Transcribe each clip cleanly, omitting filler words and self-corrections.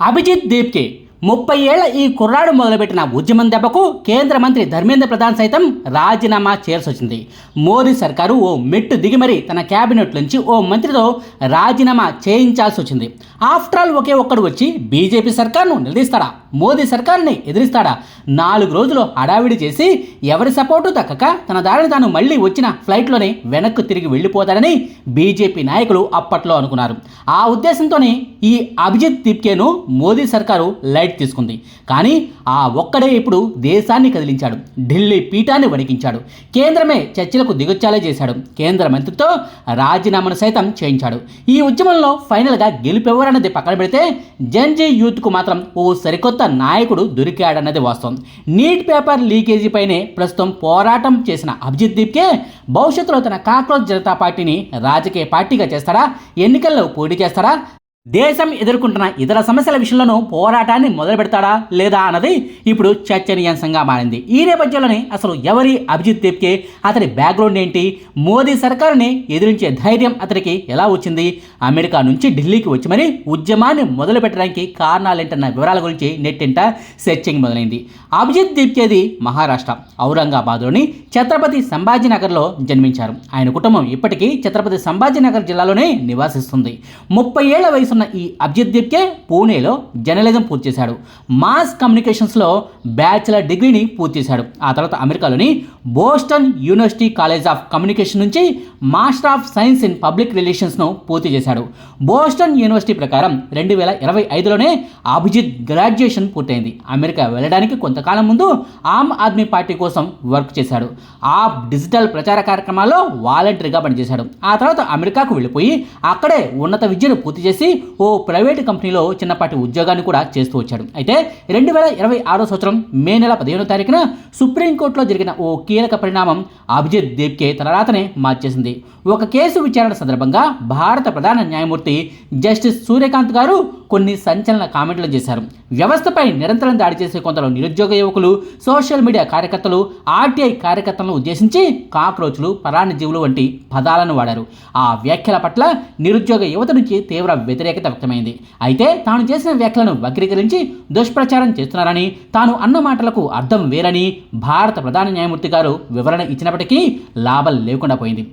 అభిజిత్ దీప్కి 30 ఏళ్ల ఈ కుర్రాడు మొదలుపెట్టిన ఉద్యమం దెబ్బకు కేంద్ర మంత్రి ధర్మేంద్ర ప్రధాన్ సైతం రాజీనామా చేయాల్సి వచ్చింది. మోదీ సర్కారు ఓ మెట్టు దిగి మరీ తన క్యాబినెట్ నుంచి ఓ మంత్రితో రాజీనామా చేయించాల్సి వచ్చింది. ఆఫ్టర్ ఆల్ ఒకే ఒక్కడు వచ్చి బీజేపీ సర్కార్ను నిలదీస్తాడా, మోదీ సర్కార్ని ఎదిరిస్తాడా? 4 రోజులు హడావిడి చేసి ఎవరి సపోర్టు దక్కక తన దారిని తాను మళ్ళీ వచ్చిన ఫ్లైట్లోనే వెనక్కు తిరిగి వెళ్ళిపోతాడని బీజేపీ నాయకులు అప్పట్లో అనుకున్నారు. ఆ ఉద్దేశంతోనే ఈ అభిజిత్ దీప్కేను మోదీ సర్కారు లైట్ తీసుకుంది. కానీ ఆ ఒక్కడే ఇప్పుడు దేశాన్ని కదిలించాడు, ఢిల్లీ పీఠాన్ని వణికించాడు, కేంద్రమే చర్చలకు దిగొచ్చేలా చేశాడు, కేంద్ర మంత్రితో రాజీనామాను సైతం చేయించాడు. ఈ ఉద్యమంలో ఫైనల్గా గెలుపెవరన్నది పక్కన పెడితే జెన్జీ యూత్కు మాత్రం ఓ సరికొత్త నాయకుడు దొరికాడన్నది వాస్తవం. నీట్ పేపర్ లీకేజీపైనే ప్రస్తుతం పోరాటం చేసిన అభిజిత్ దీప్కే భవిష్యత్తులో తన కాక్రోచ్ జనతా పార్టీని రాజకీయ పార్టీగా చేస్తాడా, ఎన్నికల్లో పోటీ చేస్తాడా, దేశం ఎదుర్కొంటున్న ఇతర సమస్యల విషయంలోనూ పోరాటాన్ని మొదలు పెడతాడా లేదా అన్నది ఇప్పుడు చర్చనీయాంశంగా మారింది. ఈ నేపథ్యంలోనే అసలు ఎవరి అభిజిత్ దీప్కే, అతని బ్యాక్గ్రౌండ్ ఏంటి, మోదీ సర్కారుని ఎదిరించే ధైర్యం అతనికి ఎలా వచ్చింది, అమెరికా నుంచి ఢిల్లీకి వచ్చి మరీ ఉద్యమాన్ని మొదలు పెట్టడానికి కారణాలేంటన్న వివరాల గురించి నెట్టింట సెర్చింగ్ మొదలైంది. అభిజిత్ దీప్కేది మహారాష్ట్ర ఔరంగాబాద్లోని ఛత్రపతి సంభాజీనగర్లో జన్మించారు. ఆయన కుటుంబం ఇప్పటికీ ఛత్రపతి సంభాజీనగర్ జిల్లాలోనే నివాసిస్తుంది. 30 ఏళ్ల వయసు ఉన్న ఈ అభిజిత్ దీప్కే పూణేలో జర్నలిజం పూర్తి చేశాడు. మాస్ కమ్యూనికేషన్స్లో బ్యాచిలర్ డిగ్రీని పూర్తి చేశాడు. ఆ తర్వాత అమెరికాలోని Boston University college of communication నుంచి master of science in public రిలేషన్స్ను పూర్తి చేశాడు. బోస్టన్ యూనివర్సిటీ ప్రకారం 2025లోనే అభిజిత్ గ్రాడ్యుయేషన్ పూర్తయింది. అమెరికా వెళ్ళడానికి కొంతకాలం ముందు ఆమ్ ఆద్మీ పార్టీ కోసం వర్క్ చేశాడు. ఆ డిజిటల్ ప్రచార కార్యక్రమాల్లో వాలంటీర్గా పనిచేశాడు. ఆ తర్వాత అమెరికాకు వెళ్ళిపోయి అక్కడే ఉన్నత విద్యను పూర్తి చేసి ఓ ప్రైవేటు కంపెనీలో చిన్నపాటి ఉద్యోగాన్ని కూడా చేస్తూ వచ్చాడు. అయితే 2026 సంవత్సరం మే నెల 15వ తారీఖున సుప్రీంకోర్టులో జరిగిన ఓ కీలక పరిణామం అభిజిత్ దీప్కే తన రాతనే మార్చేసింది. ఒక కేసు విచారణ సందర్భంగా భారత ప్రధాన న్యాయమూర్తి జస్టిస్ సూర్యకాంత్ గారు కొన్ని సంచలన కామెంట్లు చేశారు. వ్యవస్థపై నిరంతరం దాడి చేసే కొందరు నిరుద్యోగ యువకులు, సోషల్ మీడియా కార్యకర్తలు, ఆర్టీఐ కార్యకర్తలను ఉద్దేశించి కాక్రోచ్లు, పరాన్నజీవులు వంటి పదాలను వాడారు. ఆ వ్యాఖ్యల పట్ల నిరుద్యోగ యువత నుంచి తీవ్ర వ్యతిరేకత వ్యక్తమైంది. అయితే తాను చేసిన వ్యాఖ్యలను వక్రీకరించి దుష్ప్రచారం చేస్తున్నారని, తాను అన్న మాటలకు అర్థం వేరని భారత ప్రధాన న్యాయమూర్తి గారు వివరణ ఇచ్చినప్పటికీ లాభం లేకుండా పోయింది.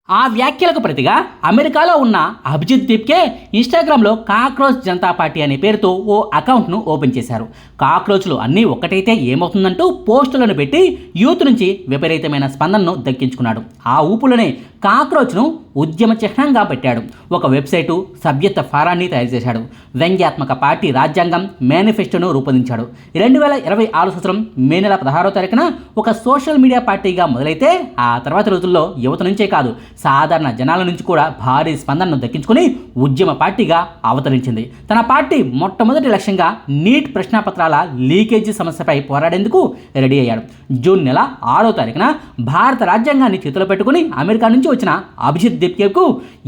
ఆ వ్యాఖ్యలకు ప్రతిగా అమెరికాలో ఉన్న అభిజిత్ దీప్కే ఇన్స్టాగ్రామ్లో కాక్రోచ్ జనతా పార్టీ అనే పేరుతో ఓ అకౌంట్ను ఓపెన్ చేశారు. కాక్రోచ్లు అన్నీ ఒక్కటైతే ఏమవుతుందంటూ పోస్టులను పెట్టి యూత్ నుంచి విపరీతమైన స్పందనను దక్కించుకున్నాడు. ఆ ఊపులోనే కాక్రోచ్ను ఉద్యమ చిహ్నంగా పెట్టాడు. ఒక వెబ్సైటు, సభ్యత్వ ఫారాన్ని తయారు చేశాడు. వ్యంగ్యాత్మక పార్టీ రాజ్యాంగం, మేనిఫెస్టోను రూపొందించాడు. 2026 సంవత్సరం మే నెల 16వ తారీఖున ఒక సోషల్ మీడియా పార్టీగా మొదలైతే ఆ తర్వాత రోజుల్లో యువత నుంచే కాదు, సాధారణ జనాల నుంచి కూడా భారీ స్పందనను దక్కించుకుని ఉద్యమ పార్టీగా అవతరించింది. తన పార్టీ మొట్టమొదటి లక్ష్యంగా నీట్ ప్రశ్నాపత్రాల లీకేజీ సమస్యపై పోరాడేందుకు రెడీ అయ్యాడు. జూన్ నెల 6వ తారీఖున భారత రాజ్యాంగాన్ని చేతిలో పెట్టుకుని అమెరికా నుంచి వచ్చిన అభిజిత్ దీప్కేకు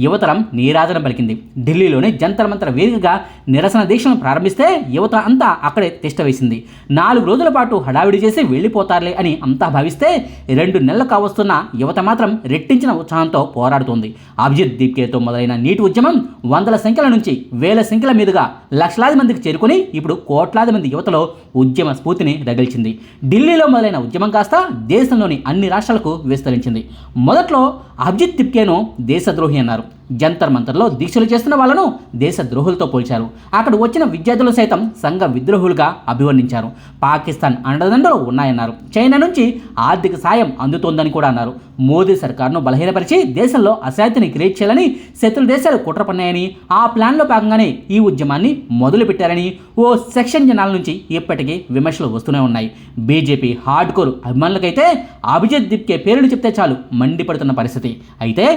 యువతరం నీరాజనం పలికింది. ఢిల్లీలోని జంతర్ మంతర్ వేదికగా నిరసన దీక్షను ప్రారంభిస్తే యువత అంతా అక్కడే తిష్టవేసింది. 4 రోజుల పాటు హడావిడి చేసి వెళ్ళిపోతారులే అని అంతా భావిస్తే 2 నెలలు కావస్తున్న యువత మాత్రం రెట్టించిన ఉత్సాహంతో పోరాడుతోంది. అభిజిత్ దీప్కేతో మొదలైన నీటి ఉద్యమం వందల సంఖ్యల నుంచి వేల సంఖ్యల మీదుగా లక్షలాది మందికి చేరుకుని ఇప్పుడు కోట్లాది మంది యువతలో ఉద్యమ స్ఫూర్తిని రగిల్చింది. ఢిల్లీలో మొదలైన ఉద్యమం కాస్త దేశంలోని అన్ని రాష్ట్రాలకు విస్తరించింది. మొదట్లో అభిజిత్ దీప్కేను దేశద్రోహి అన్నారు. జంతర్ మంతర్లో దీక్షలు చేస్తున్న వాళ్ళను దేశద్రోహులతో పోల్చారు. అక్కడ వచ్చిన విద్యార్థులు సైతం సంఘ విద్రోహులుగా అభివర్ణించారు. పాకిస్తాన్ అండదండలు ఉన్నాయన్నారు. చైనా నుంచి ఆర్థిక సాయం అందుతోందని కూడా అన్నారు. మోదీ సర్కార్ను బలహీనపరిచి దేశంలో అశాంతిని క్రియేట్ చేయాలని శత్రు దేశాలు కుట్ర పన్నాయని, ఆ ప్లాన్లో భాగంగానే ఈ ఉద్యమాన్ని మొదలుపెట్టారని ఓ సెక్షన్ జనాల నుంచి ఇప్పటికీ విమర్శలు వస్తూనే ఉన్నాయి. బీజేపీ హార్డ్ కోర్ అభిమానులకైతే అభిజిత్ దీప్కే పేరును చెప్తే చాలు మండిపడుతున్న పరిస్థితి. అయితే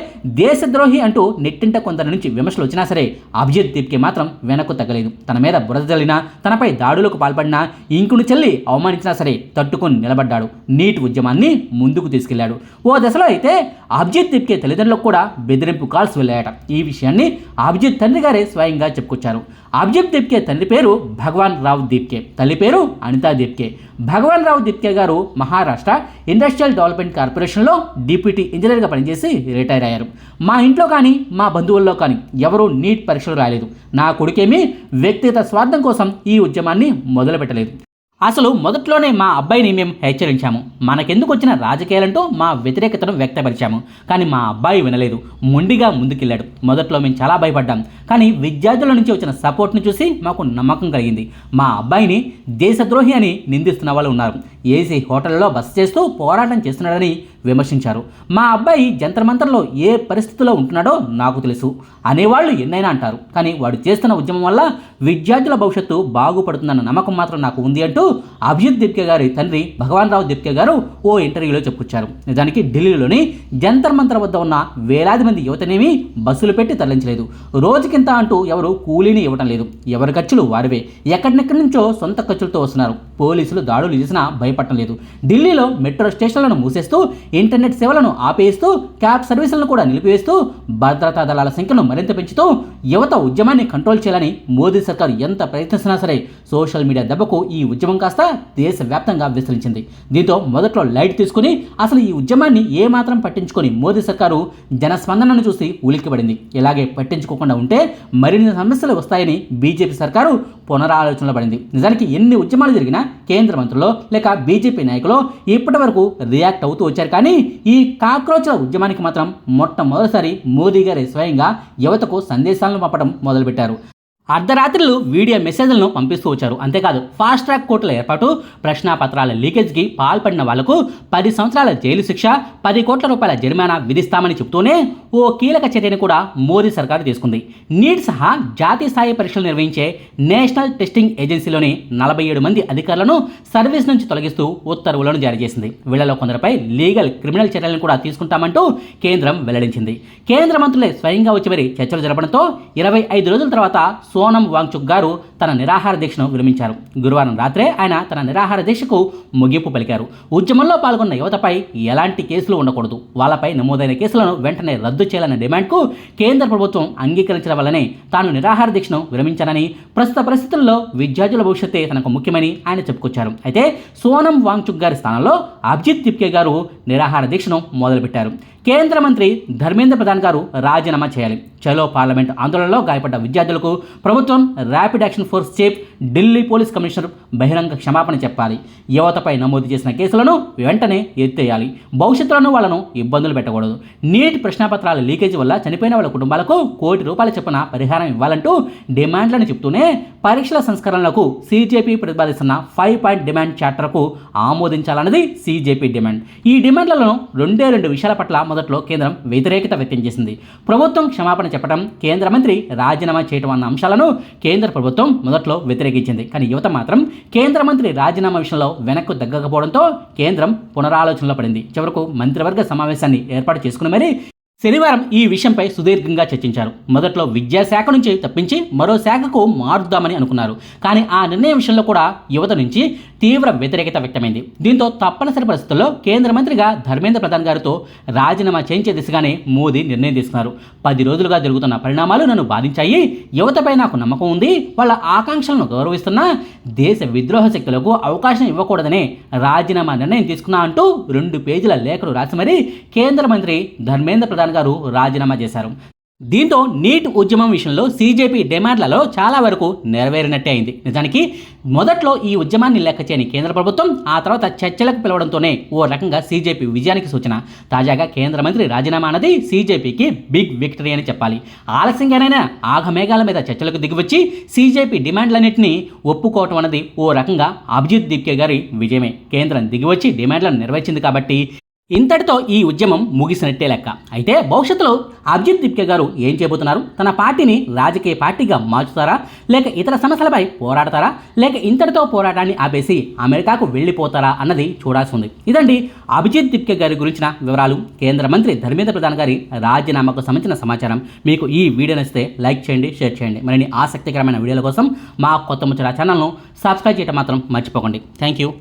దేశద్రోహి అంటూ నెట్టింట కొందరి నుంచి విమర్శలు వచ్చినా సరే అభిజిత్ దీప్కే మాత్రం వెనక్కు తగ్గలేదు. తన మీద బురద జల్లినా, తనపై దాడులకు పాల్పడినా, ఇంకుని చెల్లి అవమానించినా సరే తట్టుకొని నిలబడ్డాడు. నీట్ ఉద్యమాన్ని ముందుకు తీసుకెళ్లాడు. ఓ దశలో అయితే అభిజిత్ దీప్కే తల్లిదండ్రులకు కూడా బెదిరింపు కాల్స్ వెళ్ళాయట. ఈ విషయాన్ని అభిజిత్ తండ్రి గారే స్వయంగా చెప్పుకొచ్చారు. అభిజిత్ దీప్కే తండ్రి పేరు భగవాన్ రావ్ దీప్కే, తల్లి పేరు అనితా దీప్కే. భగవాన్ రావ్ దీప్కే గారు మహారాష్ట్ర ఇండస్ట్రియల్ డెవలప్మెంట్ కార్పొరేషన్లో డిప్యూటీ ఇంజనీర్గా పనిచేసి రిటైర్ అయ్యారు. మా ఇంట్లో కానీ మా బంధువుల్లో కానీ ఎవరూ నీట్ పరీక్షలు రాయలేదు. నా కొడుకేమీ వ్యక్తిగత స్వార్థం కోసం ఈ ఉద్యమాన్ని మొదలుపెట్టలేదు. అసలు మొదట్లోనే మా అబ్బాయిని మేము హెచ్చరించాము. మనకెందుకు వచ్చిన రాజకీయాలంటూ మా వ్యతిరేకతను వ్యక్తపరిచాము. కానీ మా అబ్బాయి వినలేదు, మొండిగా ముందుకెళ్ళాడు. మొదట్లో మేము చాలా భయపడ్డాం, కానీ విద్యార్థుల నుంచి వచ్చిన సపోర్ట్ని చూసి మాకు నమ్మకం కలిగింది. మా అబ్బాయిని దేశద్రోహి అని నిందిస్తున్న వాళ్ళు ఉన్నారు. ఏసీ హోటల్లో బస చేస్తూ పోరాటం చేస్తున్నాడని విమర్శించారు. మా అబ్బాయి జంతర్ మంతర్లో ఏ పరిస్థితిలో ఉంటున్నాడో నాకు తెలుసు అనేవాళ్ళు ఎన్నైనా అంటారు, కానీ వాడు చేస్తున్న ఉద్యమం వల్ల విద్యార్థుల భవిష్యత్తు బాగుపడుతుందన్న నమ్మకం మాత్రం నాకు ఉంది అంటూ అభిజిత్ దీప్కే గారి తండ్రి భగవాన్ రావ్ దీప్కే గారు ఓ ఇంటర్వ్యూలో చెప్పుకొచ్చారు. నిజానికి ఢిల్లీలోని జంతర్ మంతర్ వద్ద ఉన్న వేలాది మంది యువతనేమి బస్సులు పెట్టి తరలించలేదు. రోజుకింత అంటూ ఎవరు కూలీని ఇవ్వటం లేదు. ఎవరి ఖర్చులు వారివే. ఎక్కడెక్కడి నుంచో సొంత ఖర్చులతో వస్తున్నారు. పోలీసులు దాడులు చేసినా భయపడటం లేదు. ఢిల్లీలో మెట్రో స్టేషన్లను మూసేస్తూ, ఇంటర్నెట్ సేవలను ఆపేస్తూ, క్యాబ్ సర్వీసులను కూడా నిలిపివేస్తూ, భద్రతా దళాల సంఖ్యను మరింత పెంచుతూ యువత ఉద్యమాన్ని కంట్రోల్ చేయాలని మోదీ సర్కారు ఎంత ప్రయత్నిస్తున్నా సరే సోషల్ మీడియా దెబ్బకు ఈ ఉద్యమం కాస్త దేశవ్యాప్తంగా విస్తరించింది. దీంతో మొదట్లో లైట్ తీసుకుని అసలు ఈ ఉద్యమాన్ని ఏమాత్రం పట్టించుకొని మోదీ సర్కారు జనస్పందనను చూసి ఉలిక్కిపడింది. ఇలాగే పట్టించుకోకుండా ఉంటే మరిన్ని సమస్యలు వస్తాయని బీజేపీ సర్కారు పునరాలోచనలో పడింది. నిజానికి ఎన్ని ఉద్యమాలు జరిగినా కేంద్ర మంత్రులు లేక బీజేపీ నాయకులు ఇప్పటి వరకు రియాక్ట్ అవుతూ వచ్చారు. కానీ ఈ కాక్రోచ్ల ఉద్యమానికి మాత్రం మొట్టమొదటిసారి మోదీ గారి స్వయంగా యువతకు సందేశాలను పంపడం మొదలుపెట్టారు. అర్ధరాత్రులు వీడియో మెసేజ్లను పంపిస్తూ వచ్చారు. అంతేకాదు ఫాస్ట్ ట్రాక్ కోర్టుల ఏర్పాటు, ప్రశ్నాపత్రాల లీకేజ్కి పాల్పడిన వాళ్లకు 10 సంవత్సరాల జైలు శిక్ష, 10 కోట్ల రూపాయల జరిమానా విధిస్తామని చెబుతూనే ఓ కీలక చర్యను కూడా మోదీ సర్కారు తీసుకుంది. నీట్ సహా జాతీయ స్థాయి పరీక్షలు నిర్వహించే నేషనల్ టెస్టింగ్ ఏజెన్సీలోని 47 మంది అధికారులను సర్వీస్ నుంచి తొలగిస్తూ ఉత్తర్వులను జారీ చేసింది. వీళ్లలో కొందరిపై లీగల్ క్రిమినల్ చర్యలను కూడా తీసుకుంటామంటూ కేంద్రం వెల్లడించింది. కేంద్ర మంత్రులే స్వయంగా వచ్చి మరి చర్చలు జరపడంతో 25 రోజుల తర్వాత సోనం వాంగ్చుక్ గారు తన నిరాహార దీక్షను విరమించారు. గురువారం రాత్రే ఆయన తన నిరాహార దీక్షకు ముగింపు పలికారు. ఉద్యమంలో పాల్గొన్న యువతపై ఎలాంటి కేసులు ఉండకూడదు, వాళ్ళపై నమోదైన కేసులను వెంటనే రద్దు చేయాలన్న డిమాండ్కు కేంద్ర ప్రభుత్వం అంగీకరించడం వల్లనే తాను నిరాహార దీక్షను విరమించానని, ప్రస్తుత పరిస్థితుల్లో విద్యార్థుల భవిష్యత్తే తనకు ముఖ్యమని ఆయన చెప్పుకొచ్చారు. అయితే సోనం వాంగ్చుక్ గారి స్థానంలో అభిజిత్ దీప్కే గారు నిరాహార దీక్షను మొదలుపెట్టారు. కేంద్ర మంత్రి ధర్మేంద్ర ప్రధాన్ గారు రాజీనామా చేయాలి. చలో పార్లమెంట్ ఆందోళనలో గాయపడ్డ విద్యార్థులకు ప్రభుత్వం rapid action force chief Delhi police commissioner బహిరంగ క్షమాపణ చెప్పాలి. యువతపై నమోదు చేసిన కేసులను వెంటనే ఎత్తేయాలి. భవిష్యత్తులోనూ వాళ్ళను ఇబ్బందులు పెట్టకూడదు. నీట్ ప్రశ్నాపత్రాల లీకేజీ వల్ల చనిపోయిన వాళ్ళ కుటుంబాలకు ₹1 కోటి చొప్పున పరిహారం ఇవ్వాలంటూ డిమాండ్లను చెబుతూనే పరీక్షల సంస్కరణలకు సీజేపీ ప్రతిపాదిస్తున్న 5 పాయింట్ డిమాండ్ చార్టర్కు ఆమోదించాలన్నది సీజేపీ డిమాండ్. ఈ డిమాండ్లలో రెండు విషయాల పట్ల మొదట్లో కేంద్రం వ్యతిరేకత వ్యక్తం చేసింది. ప్రభుత్వం క్షమాపణ చెప్పడం, కేంద్ర మంత్రి రాజీనామా చేయడం అన్న అంశాలను కేంద్ర ప్రభుత్వం మొదట్లో వ్యతిరేకించింది. కానీ యువత మాత్రం కేంద్ర మంత్రి రాజీనామా విషయంలో వెనక్కు తగ్గకపోవడంతో కేంద్రం పునరాలోచనలో పడింది. చివరకు మంత్రివర్గ సమావేశాన్ని ఏర్పాటు చేసుకుని మరి శనివారం ఈ విషయంపై సుదీర్ఘంగా చర్చించారు. మొదట్లో విద్యాశాఖ నుంచి తప్పించి మరో శాఖకు మారుద్దామని అనుకున్నారు. కానీ ఆ నిర్ణయం విషయంలో కూడా యువత నుంచి తీవ్ర వ్యతిరేకత వ్యక్తమైంది. దీంతో తప్పనిసరి పరిస్థితుల్లో కేంద్ర మంత్రిగా ధర్మేంద్ర ప్రధాన్ గారితో రాజీనామా చేయించే దిశగానే మోదీ నిర్ణయం తీసుకున్నారు. 10 రోజులుగా జరుగుతున్న పరిణామాలు నన్ను బాధించాయి. యువతపై నాకు నమ్మకం ఉంది. వాళ్ళ ఆకాంక్షలను గౌరవిస్తున్నా దేశ విద్రోహ శక్తులకు అవకాశం ఇవ్వకూడదనే రాజీనామా నిర్ణయం తీసుకున్నా అంటూ 2 పేజీల లేఖలు రాసి మరీ కేంద్ర మంత్రి ధర్మేంద్ర ప్రధాన్ గారు రాజీనామా చేశారు. దీంతో నీట్ ఉద్యమం విషయంలో సీజేపీ డిమాండ్లలో చాలా వరకు నెరవేరినట్టే అయింది. నిజానికి మొదట్లో ఈ ఉద్యమాన్ని లెక్క చేయని కేంద్ర ప్రభుత్వం ఆ తర్వాత చర్చలకు పిలవడంతోనే ఓ రకంగా సీజేపీ విజయానికి సూచన. తాజాగా కేంద్ర మంత్రి రాజీనామా అన్నది సీజేపీకి బిగ్ విక్టరీ అని చెప్పాలి. ఆలస్యంగానైనా ఆఘమేఘాల మీద చర్చలకు దిగివచ్చి సీజేపీ డిమాండ్లన్నింటినీ ఒప్పుకోవటం అన్నది ఓ రకంగా అభిజిత్ దీప్కే గారి విజయమే. కేంద్రం దిగివచ్చి డిమాండ్లను నెరవేర్చింది కాబట్టి ఇంతటితో ఈ ఉద్యమం ముగిసినట్టే లెక్క. అయితే భవిష్యత్తులో అభిజిత్ దీప్కే గారు ఏం చేయబోతున్నారు? తన పార్టీని రాజకీయ పార్టీగా మార్చుతారా, లేక ఇతర సమస్యలపై పోరాడతారా, లేక ఇంతటితో పోరాటాన్ని ఆపేసి అమెరికాకు వెళ్ళిపోతారా అన్నది చూడాల్సి ఉంది. ఇదండి అభిజిత్ దీప్కే గారి గురించిన వివరాలు. కేంద్ర మంత్రి ధర్మేంద్ర ప్రధాన్ గారి రాజీనామాకు సంబంధించిన సమాచారం. మీకు ఈ వీడియో నచ్చితే లైక్ చేయండి, షేర్ చేయండి. మరిన్ని ఆసక్తికరమైన వీడియోల కోసం మా కొత్త ముచ్చట ఛానల్ను సబ్స్క్రైబ్ చేయడం మాత్రం మర్చిపోకండి. Thank you.